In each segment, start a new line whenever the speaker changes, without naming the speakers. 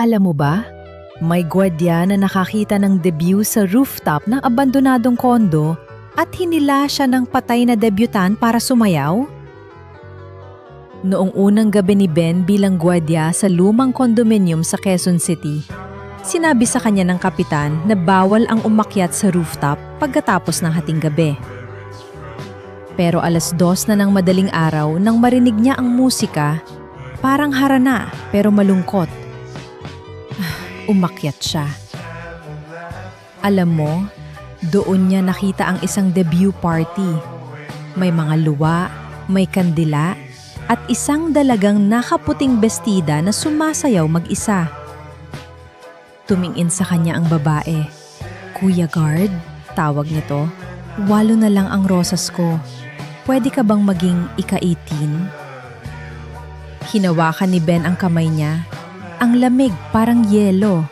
Alam mo ba, may gwardiya na nakakita ng debut sa rooftop ng abandonadong kondo at hinila siya ng patay na debutant para sumayaw? Noong unang gabi ni Ben bilang gwardiya sa lumang condominium sa Quezon City, sinabi sa kanya ng kapitan na bawal ang umakyat sa rooftop pagkatapos ng hating gabi. Pero 2:00 na ng madaling araw nang marinig niya ang musika, parang harana pero malungkot. Umakyat siya. Alam mo, doon niya nakita ang isang debut party. May mga luwa, may kandila, at isang dalagang nakaputing bestida na sumasayaw mag-isa. Tumingin sa kanya ang babae. "Kuya Guard," tawag nito, "8 na lang ang rosas ko. Pwede ka bang maging ika-18? Hinawakan ni Ben ang kamay niya. Ang lamig, parang yelo.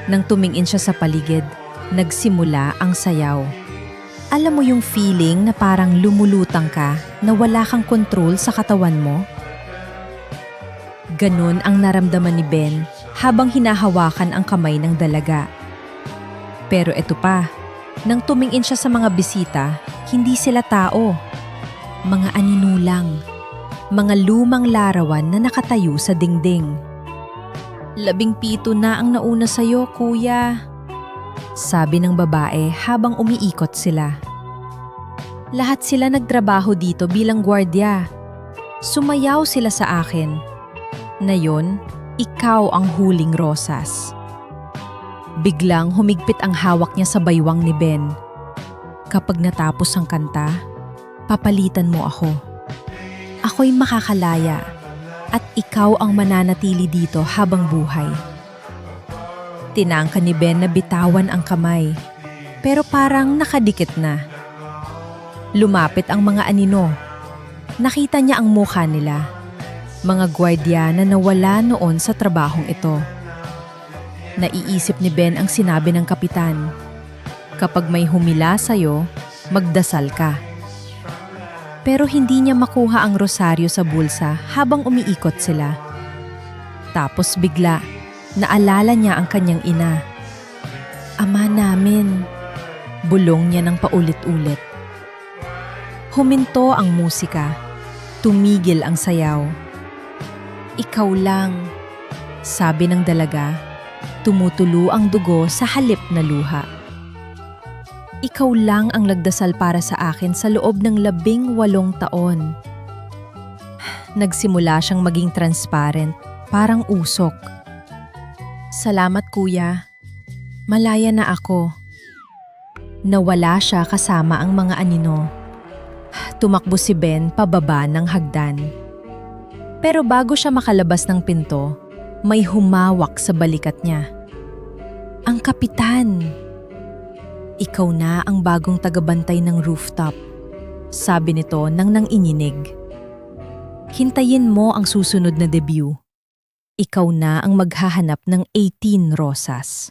Nang tumingin siya sa paligid, nagsimula ang sayaw. Alam mo yung feeling na parang lumulutang ka na wala kang kontrol sa katawan mo? Ganun ang naramdaman ni Ben habang hinahawakan ang kamay ng dalaga. Pero eto pa, nang tumingin siya sa mga bisita, hindi sila tao. Mga aninulang, mga lumang larawan na nakatayo sa dingding. "17 na ang nauna sa'yo, kuya," sabi ng babae habang umiikot sila. "Lahat sila nagtrabaho dito bilang gwardiya. Sumayaw sila sa akin. Na yon, ikaw ang huling rosas." Biglang humigpit ang hawak niya sa baywang ni Ben. "Kapag natapos ang kanta, papalitan mo ako. Ako'y makakalaya. At ikaw ang mananatili dito habang buhay." Tinangka ni Ben na bitawan ang kamay, pero parang nakadikit na. Lumapit ang mga anino. Nakita niya ang mukha nila. Mga gwardiya na nawala noon sa trabahong ito. Naiisip ni Ben ang sinabi ng kapitan. "Kapag may humila sa'yo, magdasal ka." Pero hindi niya makuha ang rosaryo sa bulsa habang umiikot sila. Tapos bigla, naalala niya ang kanyang ina. "Ama namin," bulong niya ng paulit-ulit. Huminto ang musika. Tumigil ang sayaw. "Ikaw lang," sabi ng dalaga. Tumutulo ang dugo sa halip na luha. "Ikaw lang ang nagdasal para sa akin sa loob ng 18 taon. Nagsimula siyang maging transparent, parang usok. "Salamat kuya. Malaya na ako." Nawala siya kasama ang mga anino. Tumakbo si Ben pababa ng hagdan. Pero bago siya makalabas ng pinto, may humawak sa balikat niya. Ang kapitan! "Ikaw na ang bagong tagabantay ng rooftop," sabi nito nang nanginginig. "Hintayin mo ang susunod na debut. Ikaw na ang maghahanap ng 18 rosas."